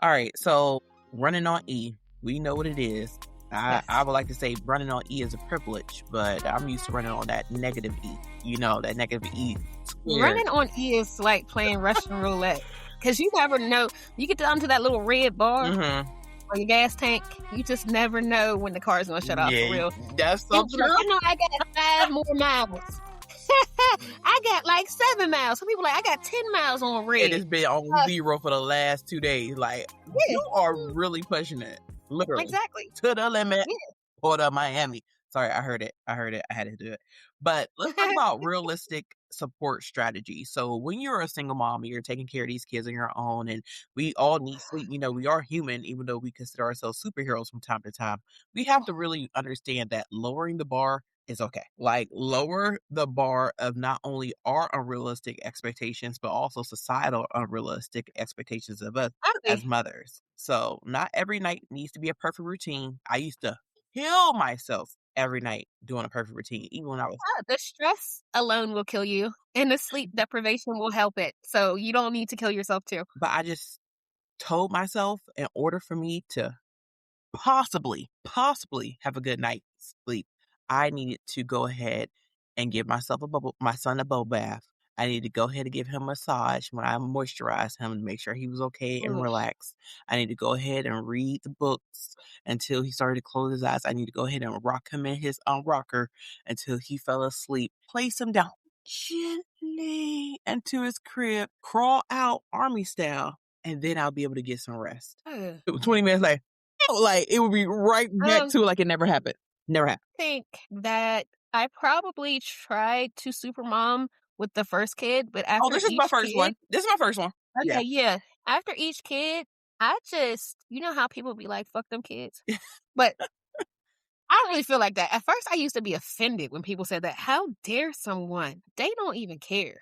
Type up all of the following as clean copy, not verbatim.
All right, so running on E, we know what it is. Yes. I would like to say running on E is a privilege, but I'm used to running on that negative E. You know, that negative E squared. Running on E is like playing Russian roulette. Because you never know. You get down to that little red bar on your gas tank. You just never know when the car's going to shut off for real. That's so true. Like, I got 5 more miles. I got like 7 miles. Some people like, I got 10 miles on red. It has been on 0 for the last 2 days. Like, you are really pushing it. Literally. Exactly. To the limit. Port of Miami. Sorry, I heard it. I had to do it. But let's talk about realistic support strategies. So when you're a single mom and you're taking care of these kids on your own, and we all need sleep, you know, we are human, even though we consider ourselves superheroes from time to time. We have to really understand that lowering the bar is okay. Like, lower the bar of not only our unrealistic expectations, but also societal unrealistic expectations of us as mothers. So not every night needs to be a perfect routine. I used to kill myself every night doing a perfect routine, even when I was... The stress alone will kill you, and the sleep deprivation will help it. So you don't need to kill yourself too. But I just told myself, in order for me to possibly have a good night's sleep, I needed to go ahead and give my son a bubble bath. I needed to go ahead and give him a massage when I moisturized him to make sure he was okay and relaxed. I need to go ahead and read the books until he started to close his eyes. I need to go ahead and rock him in his rocker until he fell asleep. Place him down gently into his crib, crawl out army style, and then I'll be able to get some rest. 20 minutes later, like, it would be right back to like it never happened. Never happened. I think that I probably tried to supermom with the first kid, but after this is my first one. This is my first one. Okay, yeah. After each kid, I just, you know how people be like, fuck them kids? But I don't really feel like that. At first, I used to be offended when people said that. How dare someone? They don't even care.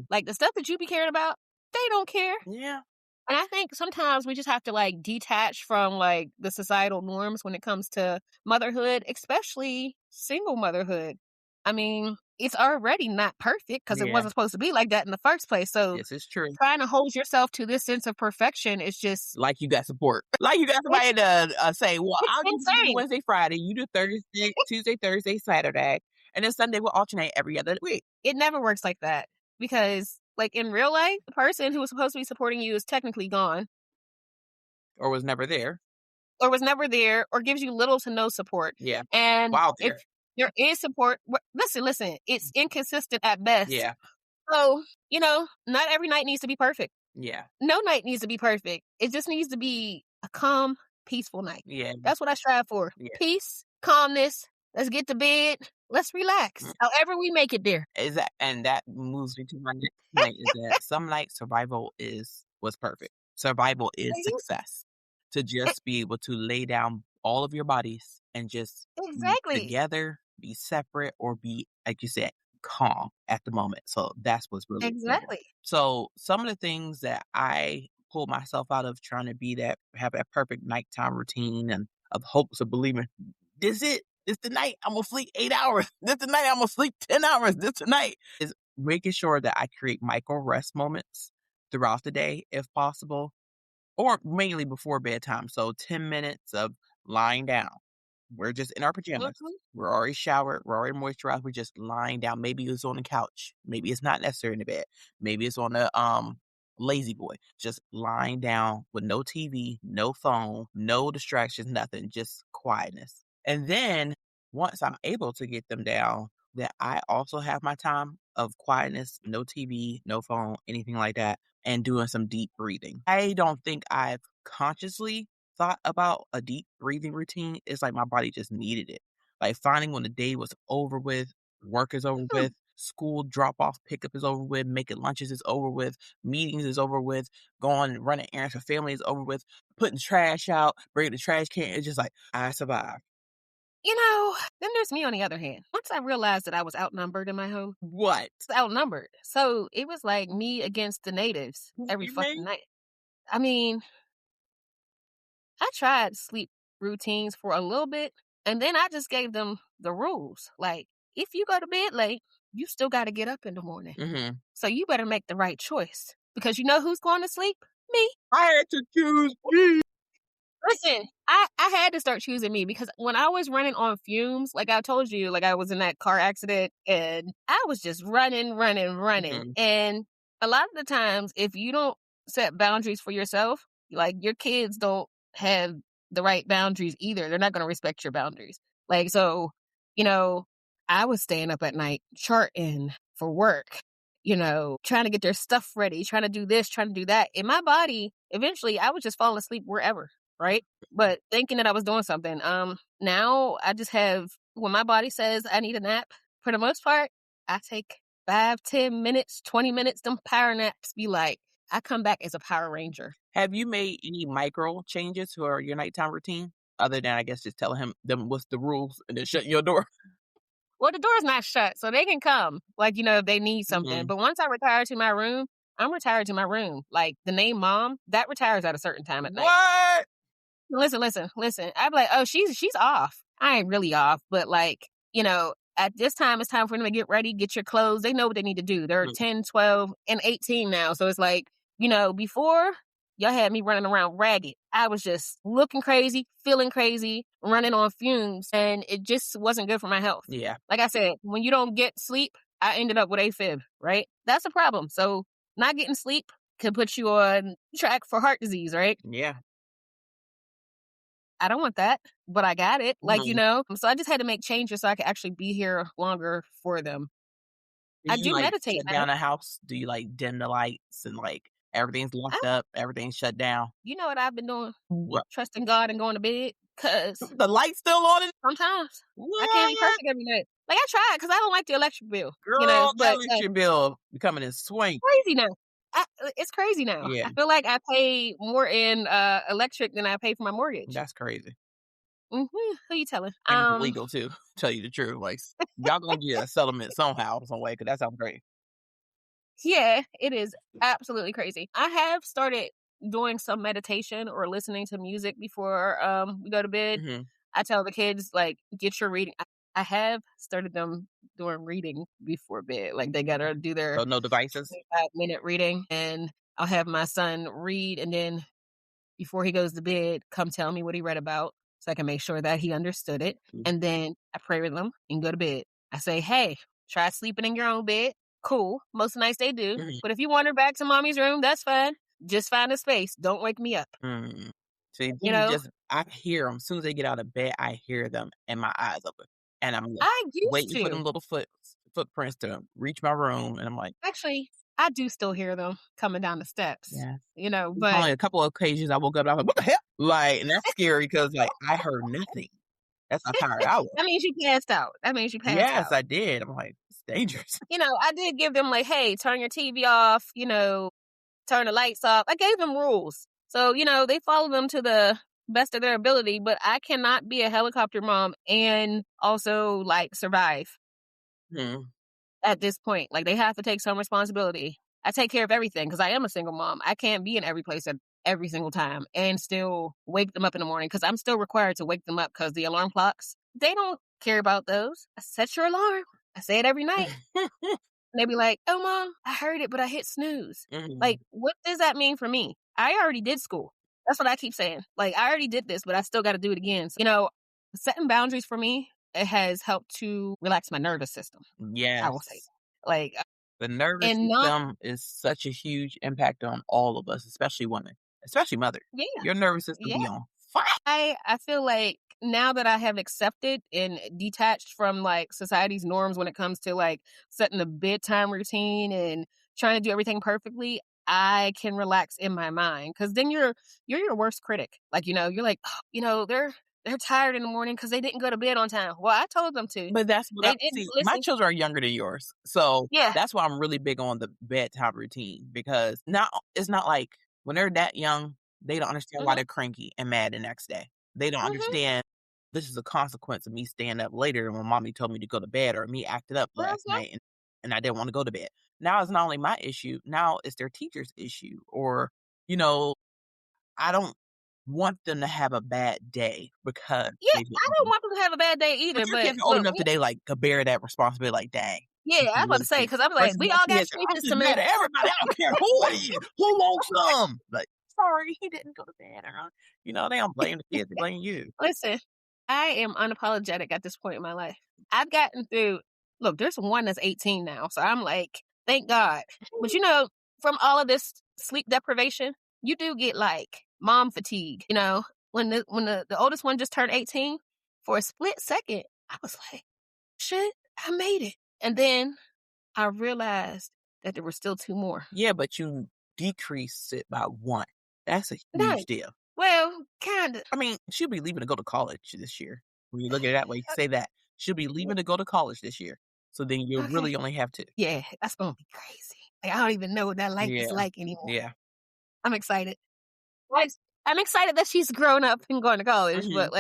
Like, the stuff that you be caring about, they don't care. Yeah. And I think sometimes we just have to like detach from like the societal norms when it comes to motherhood, especially single motherhood. I mean, it's already not perfect because it wasn't supposed to be like that in the first place. So this is true. Trying to hold yourself to this sense of perfection is just like you got support. Like you got somebody to say, well, I'll do Wednesday, Friday. You do Thursday, Tuesday, Thursday, Saturday. And then Sunday will alternate every other week. It never works like that because, like, in real life, the person who was supposed to be supporting you is technically gone. Or was never there. Or gives you little to no support. Yeah. And if there is support, listen, it's inconsistent at best. Yeah. So, you know, not every night needs to be perfect. Yeah. No night needs to be perfect. It just needs to be a calm, peaceful night. Yeah. That's what I strive for. Yeah. Peace, calmness. Let's get to bed. Let's relax. However we make it there. And that moves me to my next point is that some nights survival was perfect. Survival is success. To just be able to lay down all of your bodies and just be together, be separate, or be, like you said, calm at the moment. So that's what's really important. So some of the things that I pulled myself out of trying to have that perfect nighttime routine and of hopes of believing, this the night I'm going to sleep 8 hours. This the night I'm going to sleep 10 hours. This tonight is making sure that I create micro rest moments throughout the day, if possible, or mainly before bedtime. So 10 minutes of lying down. We're just in our pajamas. We're already showered. We're already moisturized. We're just lying down. Maybe it's on the couch. Maybe it's not necessary in the bed. Maybe it's on the lazy boy. Just lying down with no TV, no phone, no distractions, nothing. Just quietness. And then once I'm able to get them down, then I also have my time of quietness, no TV, no phone, anything like that, and doing some deep breathing. I don't think I've consciously thought about a deep breathing routine. It's like my body just needed it. Like finding when the day was over with, work is over with, school drop off pickup is over with, making lunches is over with, meetings is over with, going and running errands for family is over with, putting trash out, bringing the trash can. It's just like, I survived. You know, then there's me on the other hand. Once I realized that I was outnumbered in my home. What? Outnumbered. So it was like me against the natives every fucking night. I mean, I tried sleep routines for a little bit, and then I just gave them the rules. Like, if you go to bed late, you still got to get up in the morning. So you better make the right choice. Because you know who's going to sleep? Me. I had to choose me. Listen, I had to start choosing me because when I was running on fumes, like I told you, like I was in that car accident and I was just running, running, running. Mhm. And a lot of the times, if you don't set boundaries for yourself, like your kids don't have the right boundaries either. They're not going to respect your boundaries. Like, so, you know, I was staying up at night charting for work, trying to get their stuff ready, trying to do this, trying to do that. In my body, eventually I was just falling asleep wherever, right? But thinking that I was doing something. Now I just have when my body says I need a nap, for the most part, I take 5, 10 minutes, 20 minutes, them power naps be like, I come back as a Power Ranger. Have you made any micro changes for your nighttime routine? Other than, I guess, just telling them what's the rules and then shutting your door? Well, the door's not shut, so they can come, like, if they need something. Mhm. But once I retire to my room, I'm retired to my room. Like the name mom, that retires at a certain time at night. What? Listen, listen, listen. I'm like, oh, she's off. I ain't really off, but like, at this time, it's time for them to get ready, get your clothes. They know what they need to do. They're Mhm. 10, 12, and 18 now. So it's like, before y'all had me running around ragged. I was just looking crazy, feeling crazy, running on fumes, and it just wasn't good for my health. Yeah. Like I said, when you don't get sleep, I ended up with AFib, right? That's a problem. So not getting sleep can put you on track for heart disease, right? Yeah. I don't want that, but I got it. Like, Mhm. so I just had to make changes so I could actually be here longer for them. Do I you, do like, meditate, shut man. down the house? Do you, like, dim the lights and, like, everything's I, locked up, everything's shut down? you know what I've been doing? What? Trusting God and going to bed. Cause The light's still on it? sometimes I can't be What? perfect every night. Like I tried because I don't like the electric bill, Girl, that but electric bill becoming in swing. crazy now. It's crazy now. Yeah, I feel like I pay more in electric than I pay for my mortgage. that's crazy. Who you telling? And it's illegal too, tell you the truth, like, y'all gonna get a settlement somehow, some way, because that sounds great. Yeah, it is absolutely crazy. I have started doing some meditation or listening to music before we go to bed. Mhm. I tell the kids like get your reading. I have started them doing reading before bed. Like they gotta do their So no devices? 25-minute reading and I'll have my son read and then before he goes to bed, come tell me what he read about so I can make sure that he understood it. Mm. And then I pray with him and go to bed. I say, hey, try sleeping in your own bed. Cool. Most nights they do. Mhm. But if you wander back to mommy's room, that's fine. Just find a space. Don't wake me up. Mm. See, You them know, just I hear them as soon as they get out of bed, I hear them and my eyes open, and I'm, like, I used waiting for to. them little footprints to reach my room, and I'm like, Actually, I do still hear them coming down the steps, "Yeah." It's but only a couple of occasions I woke up and I was like, "What the hell?" Like, and that's scary because like, I heard nothing. That's how tired I was. that means you passed out. That means you passed Yes, out. I did. I'm like, "It's dangerous." I did give them like, hey, turn your TV off, turn the lights off. I gave them rules. So, they follow them to the best of their ability, but I cannot be a helicopter mom and also like survive Mhm. at this point. Like they have to take some responsibility. I take care of everything because I am a single mom. I can't be in every place at every single time and still wake them up in the morning because I'm still required to wake them up because the alarm clocks, they don't care about those. I set your alarm. I say it every night. And they be like, "Oh, mom, I heard it, but I hit snooze." Like, Mhm. what does that mean for me? I already did school. That's what I keep saying. Like, I already did this, but I still got to do it again. So, setting boundaries for me, it has helped to relax my nervous system. I will say Yes. that. Like, The nervous and not, system is such a huge impact on all of us, especially women, especially mothers. yeah, Your nervous system yeah. be on fire. I feel like now that I have accepted and detached from like society's norms when it comes to like setting a bedtime routine and trying to do everything perfectly, I can relax in my mind because then you're your worst critic. Like you're like, oh, they're tired in the morning because they didn't go to bed on time. Well, I told them to. But that's what I They didn't see, my listen. children are younger than yours, so Yeah. that's why I'm really big on the bedtime routine because now it's not like when they're that young, they don't understand why Hmm. they're cranky and mad the next day. They don't Hmm. understand this is a consequence of me staying up later when mommy told me to go to bed or me acting up last Hmm. night and I didn't want to go to bed. Now it's not only my issue, now it's their teacher's issue or, you know, I don't want them to have a bad day because Yeah, they I didn't don't do. want them to have a bad day But either. your But kids are old but enough today, like, to bear that responsibility, like, "Dang, yeah, this I is was about to really say sweet." because I'm like, Versus we my all got kids, streets "I'm to just mad submit. at everybody, I don't care who it is, who wants some?" Like sorry, he didn't go to bed," or, they don't blame the kids, they blame you. Listen, I am unapologetic at this point in my life. I've gotten through look, there's one that's 18 now, so I'm like, "Thank God." But, from all of this sleep deprivation, you do get, like, mom fatigue, When the oldest one just turned 18, for a split second, I was like, "Shit, I made it." And then I realized that there were still 2 more. Yeah, but you decrease it by 1. That's a No. huge deal. Well, kinda. I mean, she'll be leaving to go to college this year. When you look at it that way, say that. She'll be leaving to go to college this year. So then you'll Okay. really only have 2. Yeah, that's gonna be crazy. Like, I don't even know what that life is Yeah. like anymore. Yeah. I'm excited. Like, I'm excited that she's grown up and going to college, Mhm. but,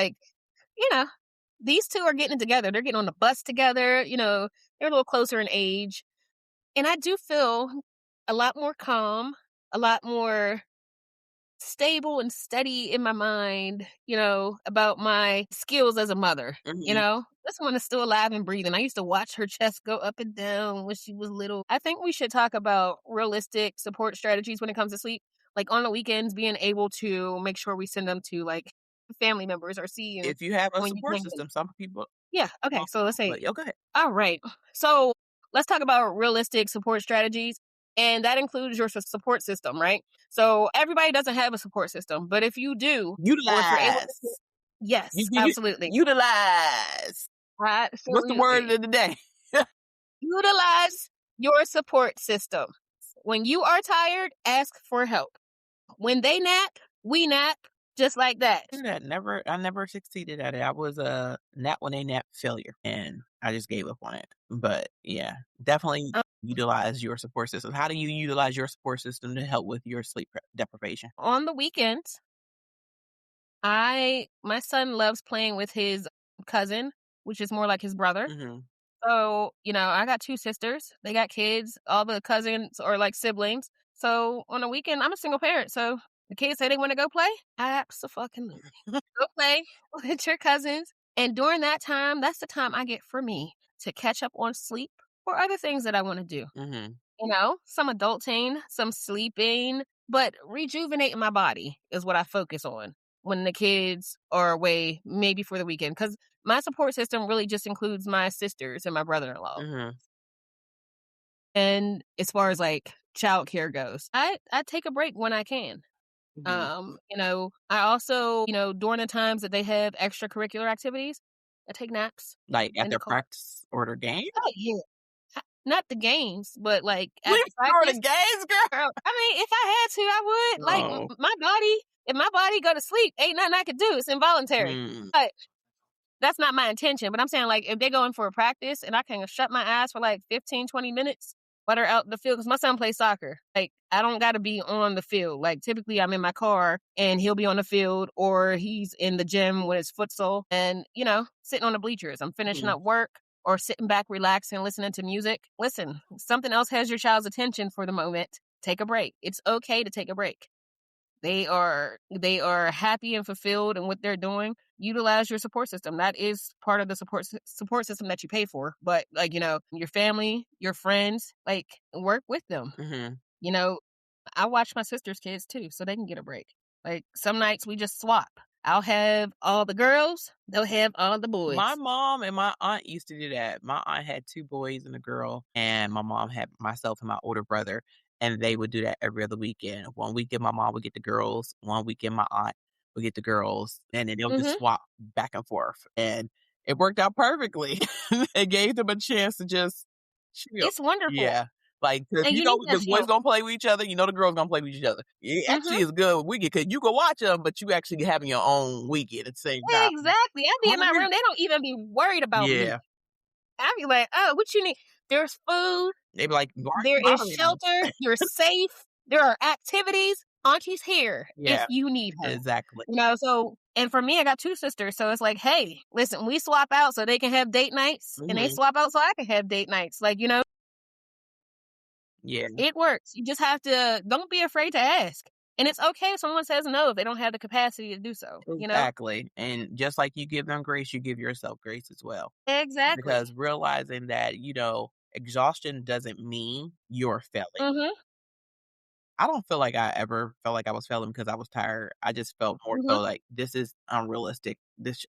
you know, these 2 are getting it together. They're getting on the bus together, they're a little closer in age, and I do feel a lot more calm, a lot more stable and steady in my mind, about my skills as a mother, Mhm. This one is still alive and breathing. I used to watch her chest go up and down when she was little. I think we should talk about realistic support strategies when it comes to sleep. Like on the weekends, being able to make sure we send them to like family members or see you If you have a when you support can. system, some people Yeah. Okay. don't, So let's say, but go ahead. all right. So let's talk about realistic support strategies. And that includes your support system, right? So everybody doesn't have a support system, but if you do, or if you're able to, Utilize. yes, You absolutely. utilize. What's the word Absolutely. of the day? Utilize your support system. When you are tired, ask for help. When they nap, we nap just like that. I never succeeded at it. I was a nap when they nap failure, and I just gave up on it. But yeah, definitely Um, utilize your support system. How do you utilize your support system to help with your sleep deprivation? on the weekends, my son loves playing with his cousin, which is more like his brother. Mhm. So, I got 2 sisters. They got kids. All the cousins are like siblings. So on the weekend, I'm a single parent. So the kids say they want to go play. Absolutely. Go play with your cousins. And during that time, that's the time I get for me to catch up on sleep or other things that I want to do. Mhm. Some adulting, some sleeping, but rejuvenating my body is what I focus on when the kids are away, maybe for the weekend. Because my support system really just includes my sisters and my brother in law. Mhm. And as far as like childcare goes, I take a break when I can. Mhm. I also, during the times that they have extracurricular activities, I take naps Like at in the their car. practice or their game? Oh, yeah. Not the games, but, like, at Leave the for the practice. games, girl. Girl, I mean, if I had to, I would. Like, Oh. my body if my body go to sleep, ain't nothing I could do. It's involuntary. Mm. But that's not my intention, but I'm saying, like, if they go in for a practice and I can shut my eyes for, like, 15, 20 minutes while they're out in the field, because my son plays soccer. Like, I don't gotta be on the field. Like, typically, I'm in my car, and he'll be on the field, or he's in the gym with his futsal and, sitting on the bleachers. I'm finishing Mhm. up work or sitting back, relaxing, listening to music. Listen, something else has your child's attention for the moment. Take a break. It's okay to take a break. They are happy and fulfilled in what they're doing. Utilize your support system. That is part of the support system that you pay for. But like, your family, your friends, like work with them. Mhm. You know, I watch my sister's kids too, so they can get a break. Like some nights we just swap. I'll have all the girls, they'll have all the My boys. mom and my aunt used to do that. My aunt had 2 boys and a girl, and my mom had myself and my older brother, and they would do that every other weekend. One weekend, my mom would get the girls, one weekend, my aunt would get the girls, and then they'll just Mhm. swap back and forth, and it worked out perfectly. It gave them a chance to just chill. It's wonderful. Yeah. Like, 'cause And you need that the boys chance. gonna play with each other, the girls gonna play with each other. It Mhm. actually is good weekend because you can watch them, but you actually having your own weekend at the same time. Exactly. I be in my Hungry? room, they don't even be worried about me. Yeah. I be like, "Oh, what you need?" There's food, They be like, "Why are there you is bothering us?" shelter, you're safe, there are activities. Auntie's here if Yeah, you need her. exactly. So and for me, I got 2 sisters, so it's like, "Hey, listen, we swap out so they can have date nights, and they Mhm. swap out so I can have date nights." Like, Yeah, it works. You just have to don't be afraid to ask. And it's okay if someone says no if they don't have the capacity to do so. exactly, and just like you give them grace, you give yourself grace as well, Exactly. because realizing that, exhaustion doesn't mean you're failing. Mhm. I don't feel like I ever felt like I was failing because I was tired. I just felt more Mhm. so like, "This is unrealistic.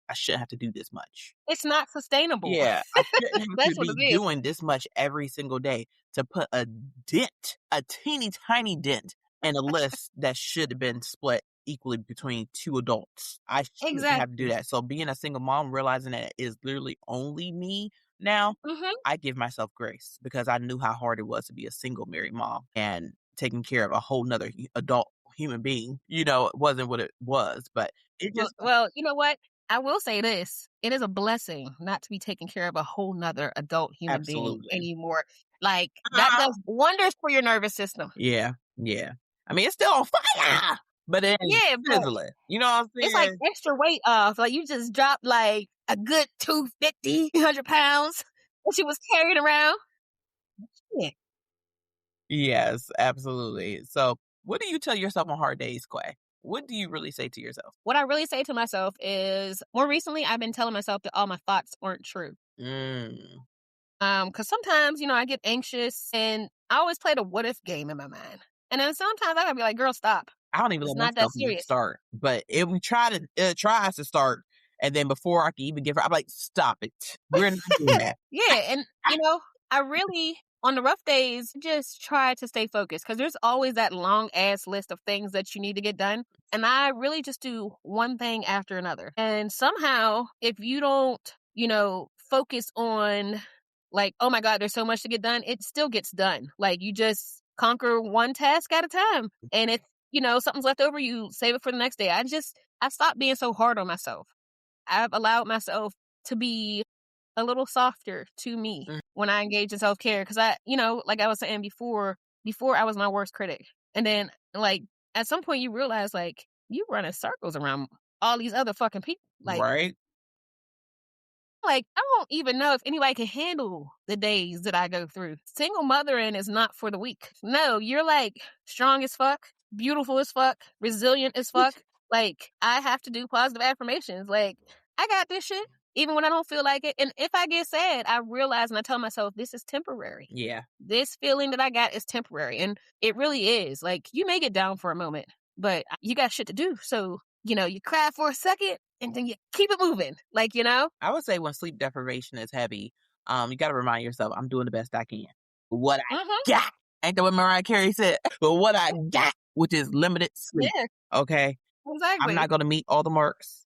I shouldn't have to do this much." It's not sustainable. Yeah, I shouldn't have to That's what be it is. doing this much every single day to put a dent, a teeny tiny dent in a list that should have been split equally between 2 adults. I shouldn't have to do Exactly. that. So being a single mom, realizing that it is literally only me now, Mhm. I give myself grace because I knew how hard it was to be a single married mom and taking care of a whole 'nother adult human being. It wasn't what it was, but it Well just well, you know what? I will say this, it is a blessing not to be taking care of a whole 'nother adult human being absolutely. anymore. Like, that does wonders for your nervous system. Yeah, yeah. I mean, it's still on fire, but it ain't Yeah, but sizzling. You know what I'm it's like saying? extra weight off, like, you just dropped, like, a good 250, 100 pounds that she was carrying around. Yeah. Yes, absolutely. So, what do you tell yourself on hard days, Quay? What do you really say to yourself? What I really say to myself is more recently, I've been telling myself that all my thoughts aren't true. Mm, Because sometimes, I get anxious and I always play the what if game in my mind. And then sometimes I gotta be like, girl, stop. I don't even It's let not that myself even serious. start, but it tries to start, and then before I can even give her, I'm like, "Stop it. We're not doing that." Yeah. And, I really, on the rough days, just try to stay focused because there's always that long ass list of things that you need to get done. And I really just do one thing after another. And somehow, if you don't, focus on like, oh my God, there's so much to get done, it still gets done. Like you just conquer one task at a time. And if, something's left over, you save it for the next day. I stopped being so hard on myself. I've allowed myself to be a little softer to me Mm, when I engage in self care. Cause like I was saying before I was my worst critic. And then like at some point you realize like you run in circles around all these other fucking people. right? Like, I don't even know if anybody can handle the days that I go through. Single mothering is not for the weak. No, you're like strong as fuck, beautiful as fuck, resilient as fuck. Like, I have to do positive affirmations. Like, I got this shit, even when I don't feel like it. And if I get sad, I realize and I tell myself, this is temporary. Yeah. This feeling that I got is temporary. And it really is. Like, you may get down for a moment, but you got shit to do. So, you cry for a second and then you keep it moving. Like, I would say when sleep deprivation is heavy, you gotta remind yourself, "I'm doing the best I can. What I Mhm. got." Ain't that what Mariah Carey said? But what I got, which is limited sleep, Yeah, okay? I'm not exactly. gonna meet all the marks,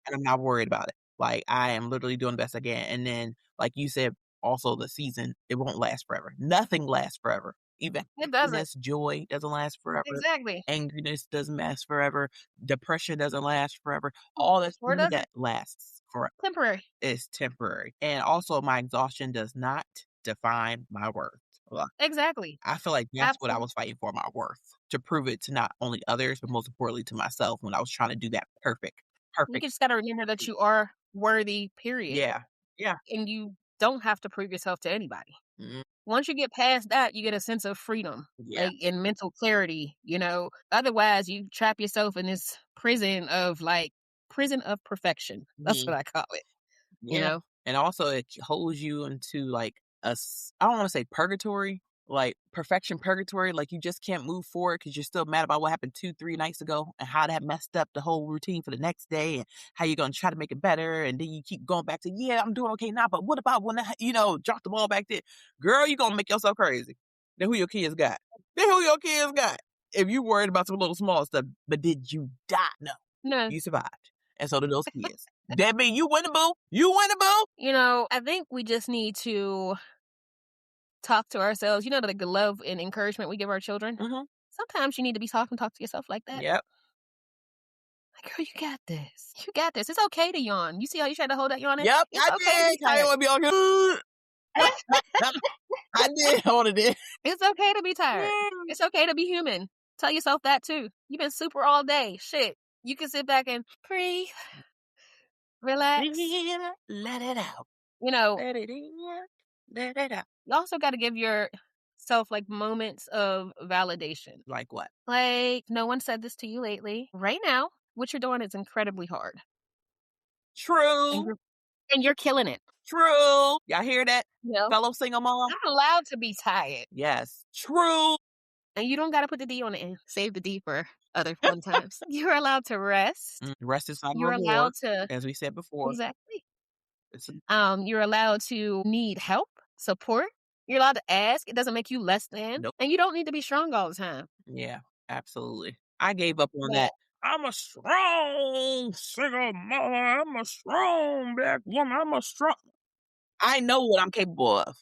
and I'm not worried about it. Like, I am literally doing the best I can, and then, like you said, also the season, it won't last forever. Nothing lasts forever. Even It doesn't. happiness, joy doesn't last forever. Exactly. Angriness doesn't last forever. Depression doesn't last forever. All that Or it none of doesn't. that lasts forever. Temporary. It's temporary. And also my exhaustion does not define my worth. Well, Exactly. I feel like that's what I Absolutely. was fighting for, my worth, to prove it to not only others, but most importantly to myself when I was trying to do that You perfect just gotta remember that sleep. you are worthy, period. Yeah. Yeah. And you don't have to prove yourself to anybody. Mhm. Once you get past that, you get a sense of freedom, Yeah. like and mental clarity. Otherwise you trap yourself in this prison of perfection. That's what Mhm. I call it, you Yeah, know? and also it holds you into, like, I don't wanna say purgatory, like, perfection purgatory, like, you just can't move forward because 'cause you're still mad about what happened 2, 3 nights ago and how that messed up the whole routine for the next day and how you're gonna try to make it better, and then you keep going back to, "Yeah, I'm doing okay now, but what about when drop the ball back there?" Girl, you gonna make yourself crazy. Then who your kids got? Then who your kids got? If you worried about some little small stuff, but did you die? No, No. you survived, and so did those kids. That mean you winning, boo. You winning, boo. I think we just need to talk to ourselves. Like the love and encouragement we give our children. Mhm. Sometimes you need to be talk to yourself like that. Yep. Like, girl, you got this. You got this. It's okay to yawn. You see how you tried to hold that yawn in? Yep, It's I okay to be did. I didn't tired. wanna be all good. I did. I wanted it. It's okay to be tired. It's okay to be human. Tell yourself that too. You've been super all day. Shit. You can sit back and breathe, relax. Let it out. You know, Let it in. Let it out. you also got to give yourself like moments of validation. Like what? Like, no one said this to you lately. Right now, what you're doing is incredibly hard. And True. you're killing it. True. Y'all hear that, You know, fellow single mom? I'm allowed to be tired. Yes. True. And you don't gotta put the D on the end. Save the D for other fun times. You're allowed to rest. Rest is not a You're allowed reward, to as we said before. exactly. It's a You're allowed to need help, support. You're allowed to ask. It doesn't make you less than. nope. And you don't need to be strong all the time. Yeah, absolutely. I gave up on But that. I'm a strong single mother. I'm a strong black woman. I'm a strong. I know what I'm capable of.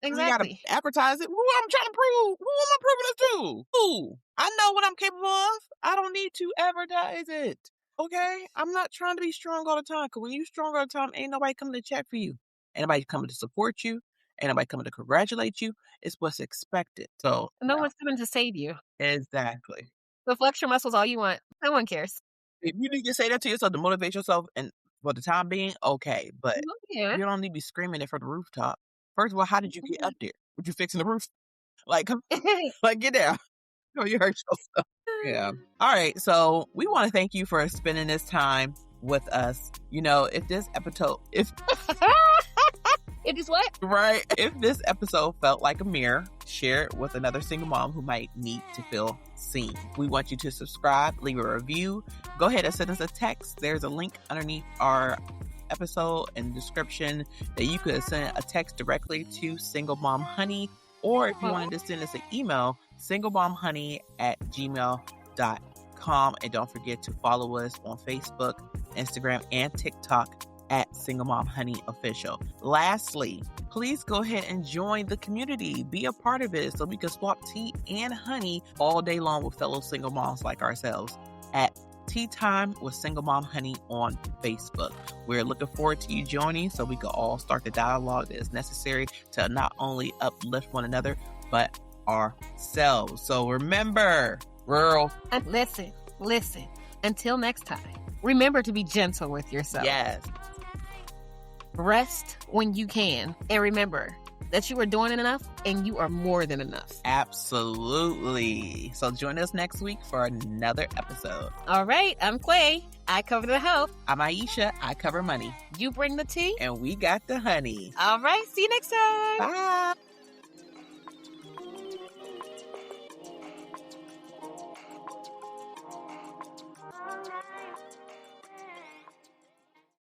You gotta exactly. advertise it. Who I'm trying to prove? Who am I proving it to? Who? I know what I'm capable of. I don't need to advertise it. Okay? I'm not trying to be strong all the time. Cause when you strong all the time, ain't nobody coming to check for you. Ain't nobody coming to support you. Ain't nobody coming to congratulate you. It's what's expected. So No no, one's coming to save you. exactly. So flex your muscles all you want. No one cares. If you need to say that to yourself to motivate yourself and for the time being, okay. But No, yeah. you don't need to be screaming it from the rooftop. First of all, how did you get up there? Were you fixing the roof? Like, come, like get down. Oh, you hurt yourself. Yeah. All right. So we want to thank you for spending this time with us. You know, if this episode, It is what? right, if this episode felt like a mirror, share it with another single mom who might need to feel seen. We want you to subscribe, leave a review. Go ahead and send us a text. There's a link underneath our episode and description that you could send a text directly to Single Mom Honey, or if you wanted to send us an email, singlemomhoney@gmail.com. And don't forget to follow us on Facebook, Instagram, and TikTok at Single Mom Honey Official. Lastly, please go ahead and join the community. Be a part of it so we can swap tea and honey all day long with fellow single moms like ourselves at Tea Time with Single Mom Honey on Facebook. We're looking forward to you joining so we can all start the dialogue that is necessary to not only uplift one another, but ourselves. So remember, girl. And listen. Until next time, remember to be gentle with yourself. Yes. Rest when you can. And remember that you are doing enough and you are more than enough. Absolutely. So join us next week for another episode. All right. I'm Quay. I cover the health. I'm Aisha. I cover money. You bring the tea. And we got the honey. All right. See you next time. Bye.